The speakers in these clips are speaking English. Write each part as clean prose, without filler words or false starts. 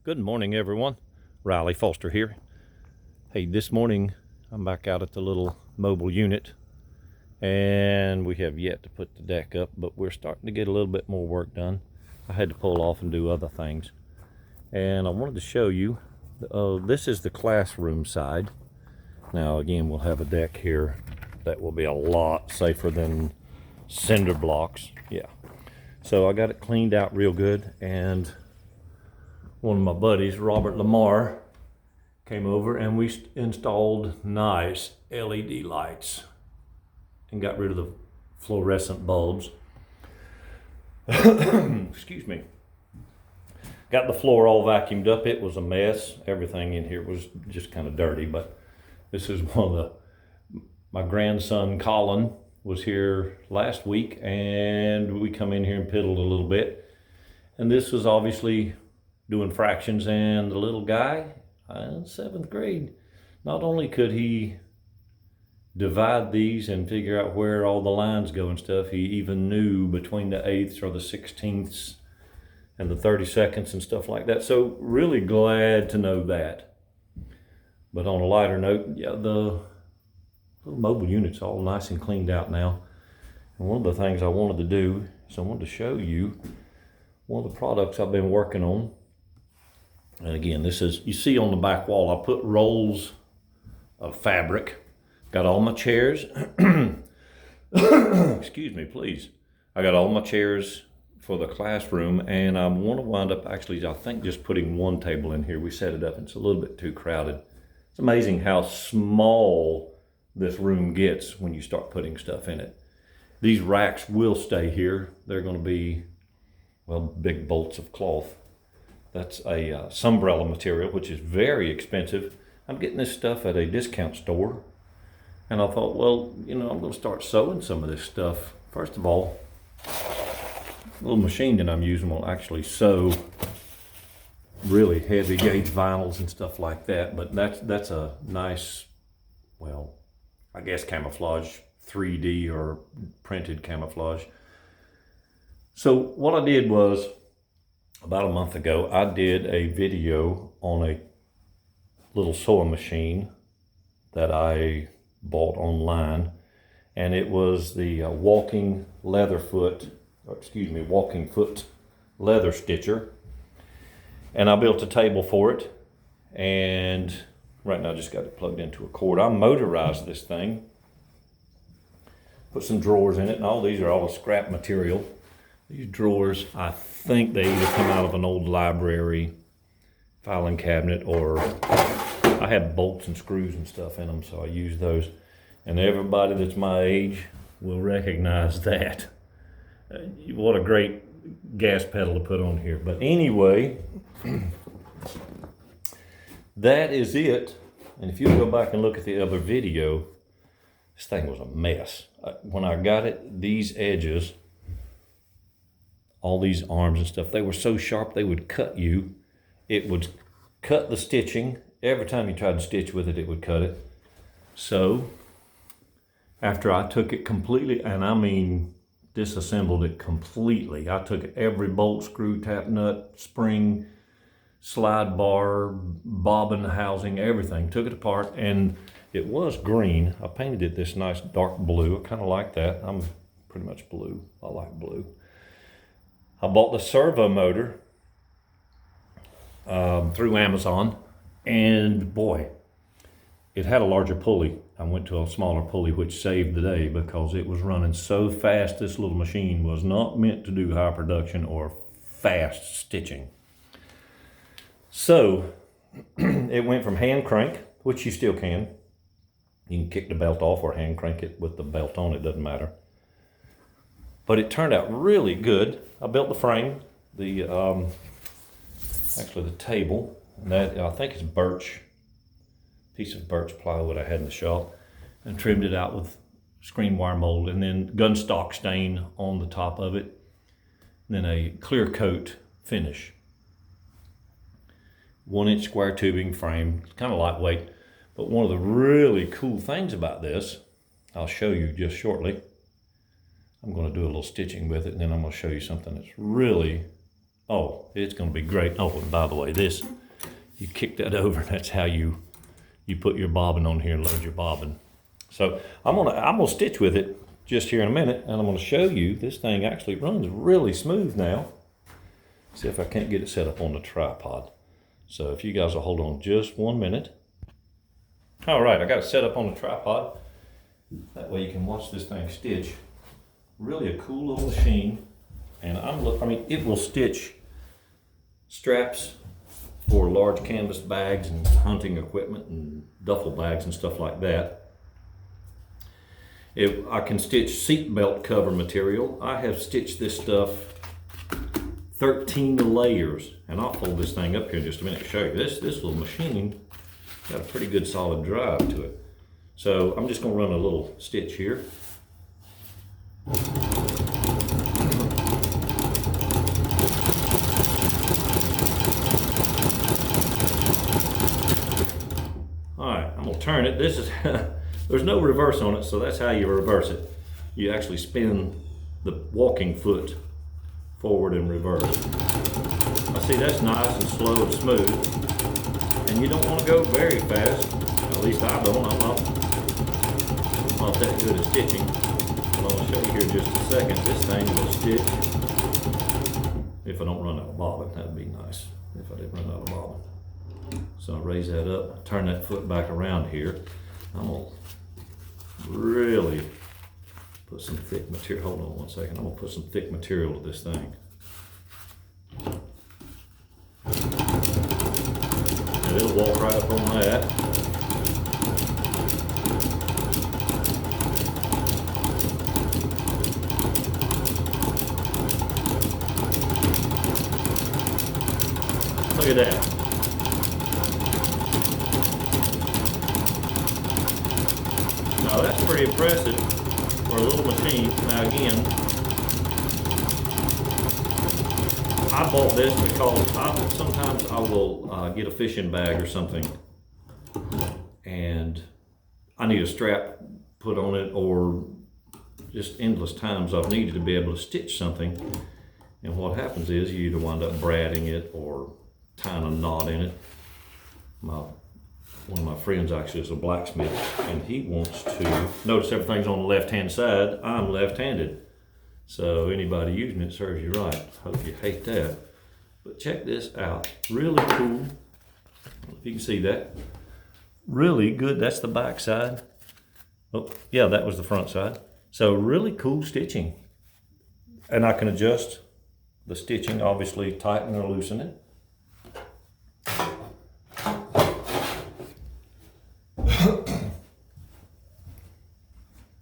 Good morning, everyone. Riley Foster here. Hey, this morning I'm back out at the little mobile unit, and we have yet to put the deck up, but we're starting to get a little bit more work done. I had to pull off and do other things, and I wanted to show you, this is the classroom side. Now again, we'll have a deck here that will be a lot safer than cinder blocks. Yeah, so I got it cleaned out real good, and one of my buddies, Robert Lamar, came over and we installed nice LED lights and got rid of the fluorescent bulbs. Excuse me. Got the floor all vacuumed up. It was a mess. Everything in here was just kind of dirty, but this is my grandson Colin was here last week, and we come in here and piddled a little bit. And this was obviously doing fractions, and the little guy in 7th grade, not only could he divide these and figure out where all the lines go and stuff, he even knew between the 1/8 or the 16ths and the 32nds and stuff like that. So really glad to know that. But on a lighter note, yeah, the little mobile unit's all nice and cleaned out now. And one of the things I wanted to do is I wanted to show you one of the products I've been working on. And again, this is, you see on the back wall, I put rolls of fabric. Got all my chairs. Excuse me, please. I got all my chairs for the classroom, and I want to wind up actually, I think, just putting one table in here. We set it up, and it's a little bit too crowded. It's amazing how small this room gets when you start putting stuff in it. These racks will stay here. They're going to be, well, big bolts of cloth. That's a Sunbrella material, which is very expensive. I'm getting this stuff at a discount store. And I thought, well, you know, I'm going to start sewing some of this stuff. First of all, the little machine that I'm using will actually sew really heavy gauge vinyls and stuff like that. But that's a nice, well, I guess camouflage, 3D or printed camouflage. So what I did was, about a month ago, I did a video on a little sewing machine that I bought online, and it was the walking foot leather stitcher. And I built a table for it, and right now I just got it plugged into a cord. I motorized this thing, put some drawers in it, and all these are all scrap material. These drawers, I think they either come out of an old library filing cabinet, or I have bolts and screws and stuff in them, so I use those. And everybody that's my age will recognize that. What a great gas pedal to put on here. But anyway, that is it. And if you go back and look at the other video, this thing was a mess. When I got it, these edges, all these arms and stuff, they were so sharp they would cut you. It would cut the stitching. Every time you tried to stitch with it, it would cut it. So after I took it completely, and I mean disassembled it completely, I took every bolt, screw, tap nut, spring, slide bar, bobbin housing, everything, took it apart, and it was green. I painted it this nice dark blue. I kind of like that. I'm pretty much blue. I like blue. I bought the servo motor through Amazon, and boy, it had a larger pulley. I went to a smaller pulley, which saved the day because it was running so fast. This little machine was not meant to do high production or fast stitching. So it went from hand crank, which you still can. You can kick the belt off or hand crank it with the belt on, it doesn't matter. But it turned out really good. I built the frame, actually the table, and that I think is piece of birch plywood I had in the shop, and trimmed it out with screen wire mold, and then gunstock stain on the top of it, and then a clear coat finish. 1-inch square tubing frame, it's kind of lightweight, but one of the really cool things about this, I'll show you just shortly. I'm going to do a little stitching with it, and then I'm going to show you something that's really, oh, it's going to be great. Oh, and by the way, this you kick that over. That's how you put your bobbin on here and load your bobbin. So I'm gonna stitch with it just here in a minute, and I'm gonna show you this thing actually runs really smooth now. See if I can't get it set up on the tripod. So if you guys will hold on just 1 minute. All right, I got it set up on the tripod. That way you can watch this thing stitch. Really a cool little machine. And I mean, it will stitch straps for large canvas bags and hunting equipment and duffel bags and stuff like that. I can stitch seat belt cover material. I have stitched this stuff 13 layers, and I'll fold this thing up here in just a minute to show you. This little machine got a pretty good solid drive to it. So I'm just gonna run a little stitch here. Turn it. This is there's no reverse on it, so that's how you reverse it. You actually spin the walking foot forward and reverse. I see that's nice and slow and smooth, and you don't want to go very fast. At least I don't. I'm not that good at stitching. But I'll show you here in just a second. This thing will stitch if I don't run out of bobbin. That'd be nice if I didn't run out of bobbin. So I raise that up, turn that foot back around here. I'm gonna really put some thick material. Hold on 1 second. I'm gonna put some thick material to this thing. And it'll walk right up on that. Look at that. Now that's pretty impressive for a little machine. Now again, I bought this because sometimes I will get a fishing bag or something and I need a strap put on it, or just endless times I've needed to be able to stitch something, and what happens is you either wind up braiding it or tying a knot in it. One of my friends actually is a blacksmith, and he wants to notice everything's on the left-hand side. I'm left-handed, so anybody using it serves you right. Hope you hate that. But check this out, really cool. If you can see that, really good. That's the back side. Oh yeah, that was the front side. So really cool stitching, and I can adjust the stitching, obviously tighten or loosen it.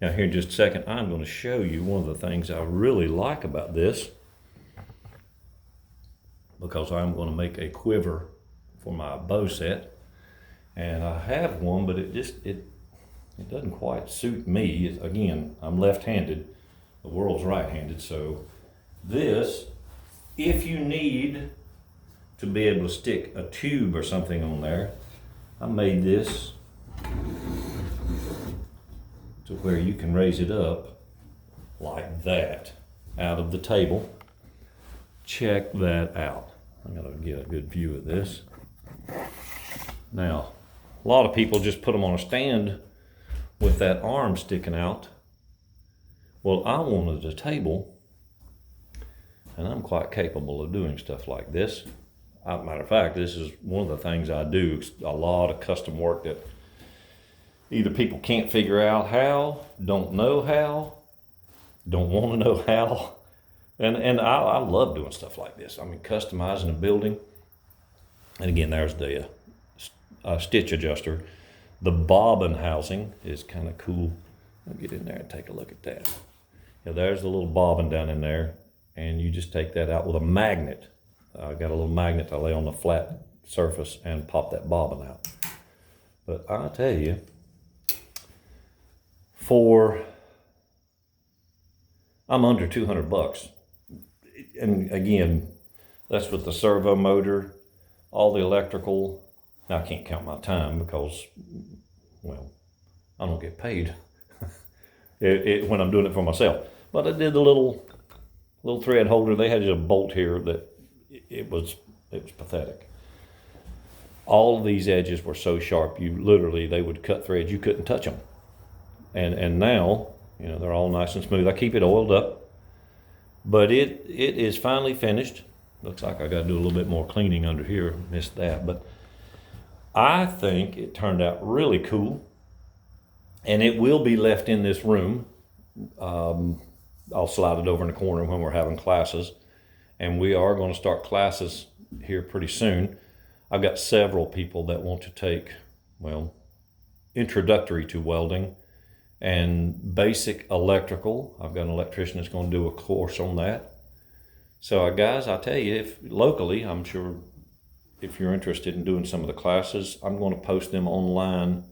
Now here in just a second, I'm going to show you one of the things I really like about this, because I'm going to make a quiver for my bow set, and I have one, but it doesn't quite suit me. Again, I'm left-handed, the world's right-handed, so this, if you need to be able to stick a tube or something on there, I made this to where you can raise it up like that out of the table. Check that out. I'm gonna get a good view of this. Now, a lot of people just put them on a stand with that arm sticking out. Well, I wanted a table, and I'm quite capable of doing stuff like this. Matter of fact, this is one of the things I do, a lot of custom work that either people can't figure out how, don't know how, don't want to know how. And I love doing stuff like this. I mean, customizing a building. And again, there's the stitch adjuster. The bobbin housing is kind of cool. I'll get in there and take a look at that. Yeah, there's the little bobbin down in there. And you just take that out with a magnet. I got a little magnet I lay on the flat surface and pop that bobbin out. But I'll tell you, I'm under $200. And again, that's with the servo motor, all the electrical. Now I can't count my time because, well, I don't get paid when I'm doing it for myself. But I did the little thread holder. They had just a bolt here that it was pathetic. All of these edges were so sharp, they would cut threads, you couldn't touch them. And now, they're all nice and smooth. I keep it oiled up, but it is finally finished. Looks like I got to do a little bit more cleaning under here. Missed that, but I think it turned out really cool, and it will be left in this room. I'll slide it over in the corner when we're having classes, and we are going to start classes here pretty soon. I've got several people that want to take, introductory to welding and basic electrical. I've got an electrician that's going to do a course on that. So guys, I tell you, if locally, I'm sure if you're interested in doing some of the classes, I'm going to post them online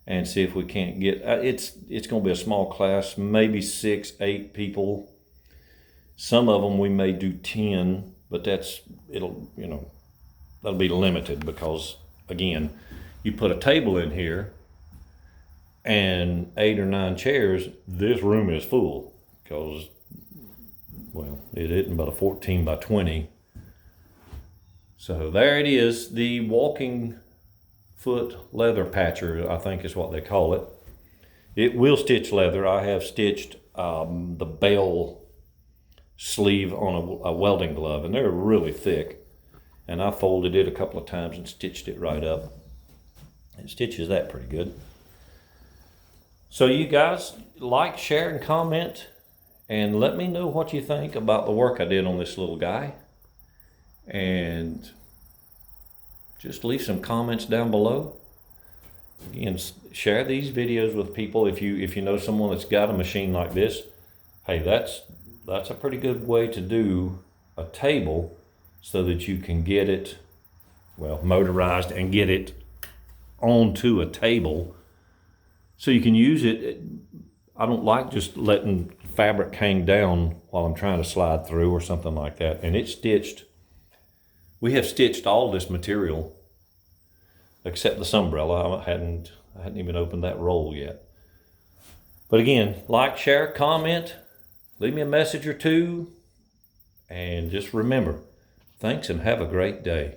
and see if we can't get, it's going to be a small class, maybe 6, 8 people. Some of them we may do 10, but that'll be limited because, again, you put a table in here and 8 or 9 chairs, this room is full because, it isn't but a 14 by 20. So there it is, the walking foot leather patcher, I think is what they call it. It will stitch leather. I have stitched the bell sleeve on a welding glove, and they're really thick. And I folded it a couple of times and stitched it right up. It stitches that pretty good. So you guys like, share, and comment, and let me know what you think about the work I did on this little guy. And just leave some comments down below. Again, share these videos with people. If you know someone that's got a machine like this, hey, that's a pretty good way to do a table, so that you can get it, motorized and get it onto a table so you can use it. I don't like just letting fabric hang down while I'm trying to slide through or something like that. And it's stitched. We have stitched all this material except this umbrella. I hadn't even opened that roll yet. But again, like, share, comment, leave me a message or two, and just remember, thanks and have a great day.